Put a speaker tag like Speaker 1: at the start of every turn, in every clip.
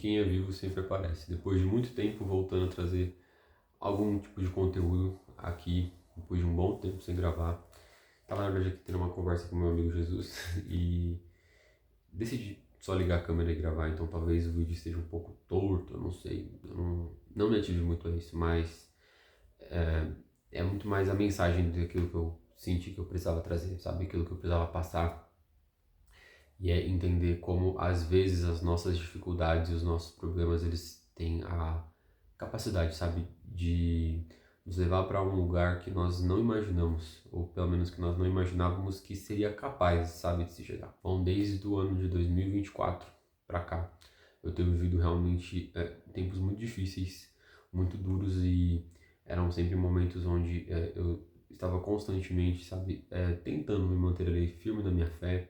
Speaker 1: quem é vivo sempre aparece. Depois de muito tempo voltando a trazer algum tipo de conteúdo aqui, depois de um bom tempo sem gravar. Tava na verdade aqui tendo uma conversa com meu amigo Jesus e decidi só ligar a câmera e gravar, então talvez o vídeo esteja um pouco torto, eu não sei, eu não me ative muito a isso, mas é muito mais a mensagem daquilo que eu senti que eu precisava trazer, sabe? Aquilo que eu precisava passar. E é entender como às vezes as nossas dificuldades e os nossos problemas eles têm a capacidade, sabe, de nos levar para um lugar que nós não imaginamos, ou pelo menos que nós não imaginávamos que seria capaz, sabe, de se chegar. Bom, desde o ano de 2024 para cá, eu tenho vivido realmente tempos muito difíceis, muito duros e eram sempre momentos onde eu estava constantemente, sabe, tentando me manter ali firme na minha fé,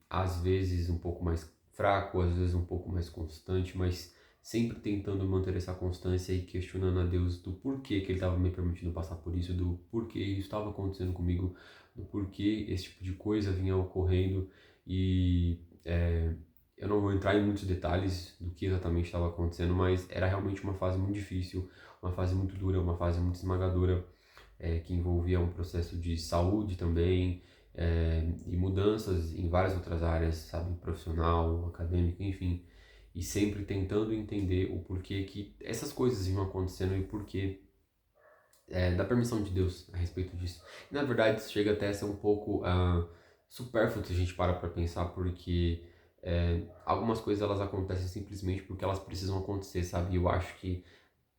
Speaker 1: às vezes um pouco mais fraco, às vezes um pouco mais constante, mas sempre tentando manter essa constância e questionando a Deus do porquê que Ele estava me permitindo passar por isso, do porquê isso estava acontecendo comigo, do porquê esse tipo de coisa vinha ocorrendo e eu não vou entrar em muitos detalhes do que exatamente estava acontecendo, mas era realmente uma fase muito difícil, uma fase muito dura, uma fase muito esmagadora, que envolvia um processo de saúde também, e mudanças em várias outras áreas, sabe, profissional, acadêmica, enfim, e sempre tentando entender o porquê que essas coisas iam acontecendo e porquê da permissão de Deus a respeito disso. E, na verdade, isso chega até a ser um pouco supérfluo se a gente para pensar, porque algumas coisas elas acontecem simplesmente porque elas precisam acontecer, sabe? E eu acho que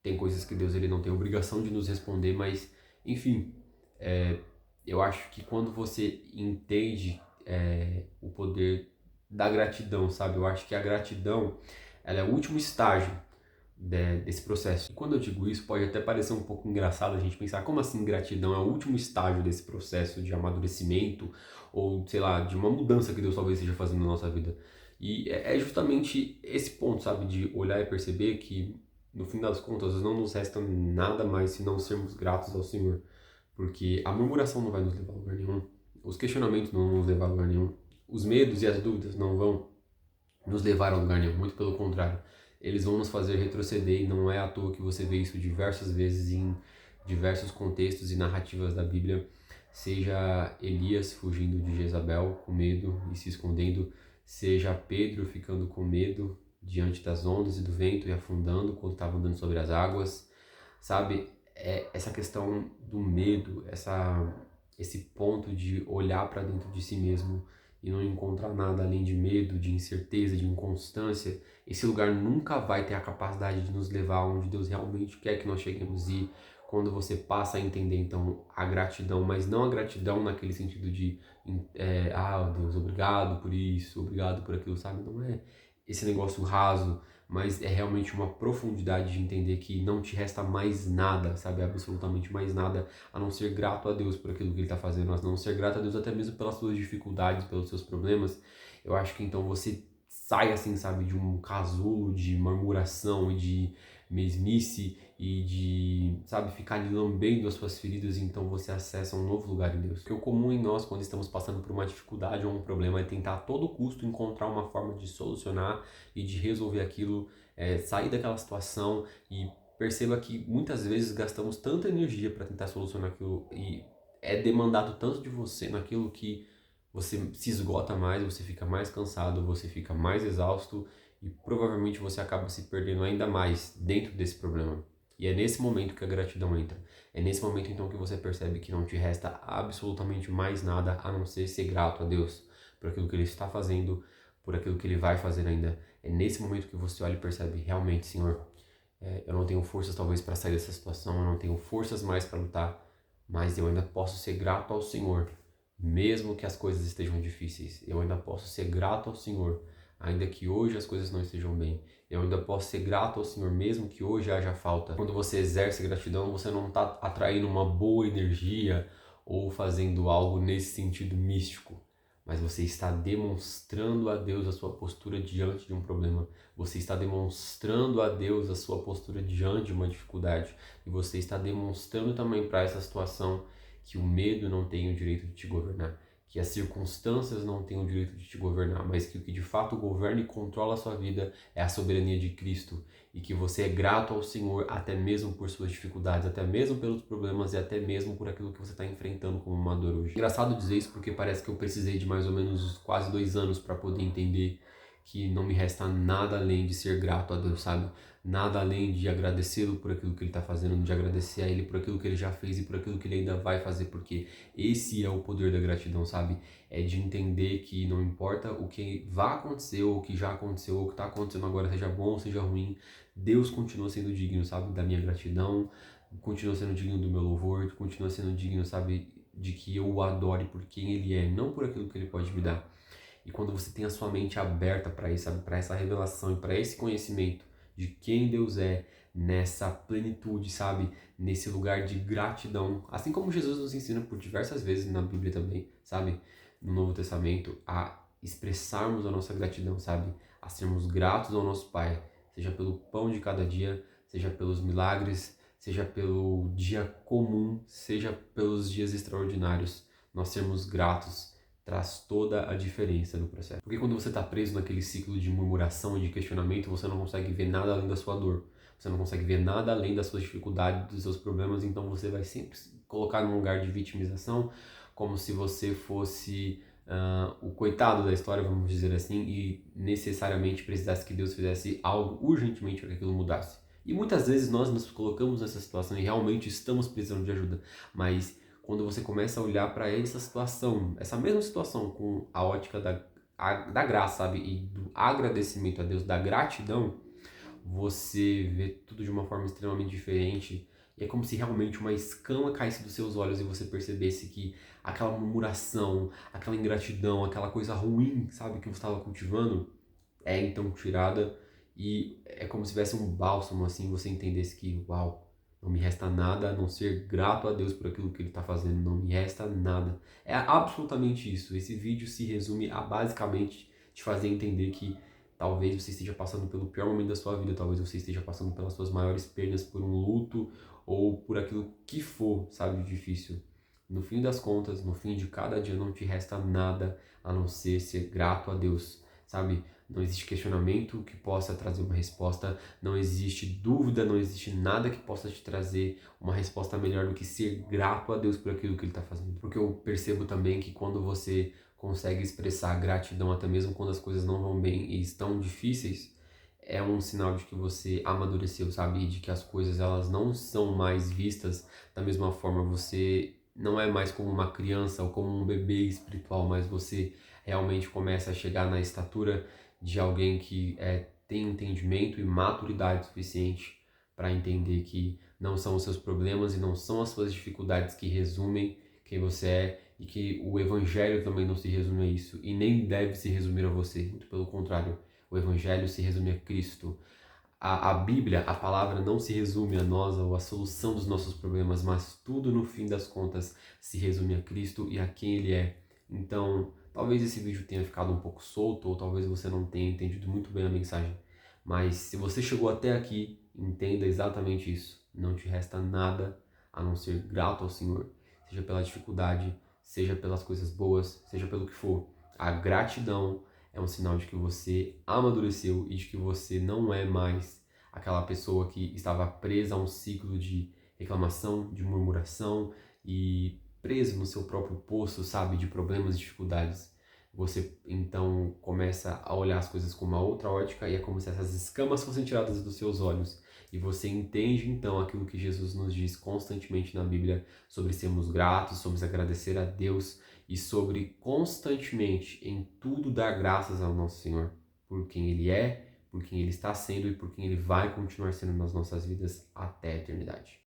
Speaker 1: tem coisas que Deus ele não tem obrigação de nos responder, mas, enfim, eu acho que quando você entende o poder da gratidão, sabe? Eu acho que a gratidão ela é o último estágio desse processo. E quando eu digo isso, pode até parecer um pouco engraçado a gente pensar como assim gratidão é o último estágio desse processo de amadurecimento ou, sei lá, de uma mudança que Deus talvez esteja fazendo na nossa vida. E é justamente esse ponto, sabe? De olhar e perceber que no fim das contas não nos resta nada mais se não sermos gratos ao Senhor. Porque a murmuração não vai nos levar a lugar nenhum, os questionamentos não vão nos levar a lugar nenhum, os medos e as dúvidas não vão nos levar a lugar nenhum, muito pelo contrário. Eles vão nos fazer retroceder e não é à toa que você vê isso diversas vezes em diversos contextos e narrativas da Bíblia, seja Elias fugindo de Jezabel com medo e se escondendo, seja Pedro ficando com medo diante das ondas e do vento e afundando quando estava andando sobre as águas, sabe? Essa questão do medo, esse ponto de olhar para dentro de si mesmo e não encontrar nada além de medo, de incerteza, de inconstância, esse lugar nunca vai ter a capacidade de nos levar onde Deus realmente quer que nós cheguemos. E quando você passa a entender então a gratidão, mas não a gratidão naquele sentido de Deus, obrigado por isso, obrigado por aquilo, sabe? Não é esse negócio raso, mas é realmente uma profundidade de entender que não te resta mais nada, sabe? Absolutamente mais nada, a não ser grato a Deus por aquilo que Ele está fazendo, a não ser grato a Deus até mesmo pelas suas dificuldades, pelos seus problemas. Eu acho que então você sai assim, sabe, de um casulo de murmuração e de mesmice e de, sabe, ficar ali lambendo as suas feridas, e então você acessa um novo lugar em Deus. Porque o comum em nós, quando estamos passando por uma dificuldade ou um problema, é tentar a todo custo encontrar uma forma de solucionar e de resolver aquilo, sair daquela situação, e perceba que muitas vezes gastamos tanta energia para tentar solucionar aquilo e é demandado tanto de você naquilo que você se esgota mais, você fica mais cansado, você fica mais exausto e provavelmente você acaba se perdendo ainda mais dentro desse problema. E é nesse momento que a gratidão entra. É nesse momento então que você percebe que não te resta absolutamente mais nada a não ser ser grato a Deus por aquilo que Ele está fazendo, por aquilo que Ele vai fazer ainda. É nesse momento que você olha e percebe, realmente, Senhor, eu não tenho forças talvez para sair dessa situação, eu não tenho forças mais para lutar, mas eu ainda posso ser grato ao Senhor, mesmo que as coisas estejam difíceis. Eu ainda posso ser grato ao Senhor, ainda que hoje as coisas não estejam bem. Eu ainda posso ser grato ao Senhor, mesmo que hoje haja falta. Quando você exerce gratidão, você não está atraindo uma boa energia ou fazendo algo nesse sentido místico, mas você está demonstrando a Deus a sua postura diante de um problema. Você está demonstrando a Deus a sua postura diante de uma dificuldade. E você está demonstrando também para essa situação que o medo não tem o direito de te governar, que as circunstâncias não têm o direito de te governar, mas que o que de fato governa e controla a sua vida é a soberania de Cristo, e que você é grato ao Senhor até mesmo por suas dificuldades, até mesmo pelos problemas e até mesmo por aquilo que você está enfrentando como uma dor hoje. Engraçado dizer isso porque parece que eu precisei de mais ou menos quase 2 anos para poder entender que não me resta nada além de ser grato a Deus, sabe? Nada além de agradecê-lo por aquilo que Ele está fazendo, de agradecer a Ele por aquilo que Ele já fez e por aquilo que Ele ainda vai fazer, porque esse é o poder da gratidão, sabe? É de entender que não importa o que vai acontecer, ou o que já aconteceu, ou o que está acontecendo agora, seja bom ou seja ruim, Deus continua sendo digno, sabe? Da minha gratidão, continua sendo digno do meu louvor, continua sendo digno, sabe? De que eu o adore por quem Ele é, não por aquilo que Ele pode me dar. E quando você tem a sua mente aberta para isso, sabe? Para essa revelação e para esse conhecimento de quem Deus é, nessa plenitude, sabe? Nesse lugar de gratidão, assim como Jesus nos ensina por diversas vezes na Bíblia também, sabe? No Novo Testamento, a expressarmos a nossa gratidão, sabe? A sermos gratos ao nosso Pai, seja pelo pão de cada dia, seja pelos milagres, seja pelo dia comum, seja pelos dias extraordinários. Nós sermos gratos traz toda a diferença no processo. Porque quando você está preso naquele ciclo de murmuração e de questionamento, você não consegue ver nada além da sua dor. Você não consegue ver nada além das suas dificuldades, dos seus problemas, então você vai sempre se colocar num lugar de vitimização, como se você fosse o coitado da história, vamos dizer assim, e necessariamente precisasse que Deus fizesse algo urgentemente para que aquilo mudasse. E muitas vezes nós nos colocamos nessa situação e realmente estamos precisando de ajuda, mas quando você começa a olhar para essa situação, essa mesma situação com a ótica da graça, sabe? E do agradecimento a Deus, da gratidão, você vê tudo de uma forma extremamente diferente. E é como se realmente uma escama caísse dos seus olhos e você percebesse que aquela murmuração, aquela ingratidão, aquela coisa ruim, sabe, que você estava cultivando, é então tirada. E é como se tivesse um bálsamo, assim, você entendesse que, uau, não me resta nada a não ser grato a Deus por aquilo que Ele está fazendo, não me resta nada. É absolutamente isso. Esse vídeo se resume a basicamente te fazer entender que talvez você esteja passando pelo pior momento da sua vida, talvez você esteja passando pelas suas maiores perdas, por um luto ou por aquilo que for, sabe, difícil. No fim das contas, no fim de cada dia, não te resta nada a não ser grato a Deus, sabe? Não existe questionamento que possa trazer uma resposta, não existe dúvida, não existe nada que possa te trazer uma resposta melhor do que ser grato a Deus por aquilo que Ele está fazendo. Porque eu percebo também que quando você consegue expressar gratidão, até mesmo quando as coisas não vão bem e estão difíceis, é um sinal de que você amadureceu, sabe? E de que as coisas elas não são mais vistas da mesma forma. Você não é mais como uma criança ou como um bebê espiritual, mas você realmente começa a chegar na estatura de alguém que tem entendimento e maturidade suficiente para entender que não são os seus problemas e não são as suas dificuldades que resumem quem você é, e que o Evangelho também não se resume a isso e nem deve se resumir a você, muito pelo contrário, o Evangelho se resume a Cristo. A Bíblia, a palavra, não se resume a nós ou a solução dos nossos problemas, mas tudo no fim das contas se resume a Cristo e a quem Ele é. Então, talvez esse vídeo tenha ficado um pouco solto, ou talvez você não tenha entendido muito bem a mensagem. Mas se você chegou até aqui, entenda exatamente isso. Não te resta nada a não ser grato ao Senhor, seja pela dificuldade, seja pelas coisas boas, seja pelo que for. A gratidão é um sinal de que você amadureceu e de que você não é mais aquela pessoa que estava presa a um ciclo de reclamação, de murmuração e preso no seu próprio poço, sabe, de problemas e dificuldades. Você então começa a olhar as coisas com uma outra ótica e é como se essas escamas fossem tiradas dos seus olhos. E você entende então aquilo que Jesus nos diz constantemente na Bíblia sobre sermos gratos, sobre agradecer a Deus e sobre constantemente em tudo dar graças ao nosso Senhor por quem Ele é, por quem Ele está sendo e por quem Ele vai continuar sendo nas nossas vidas até a eternidade.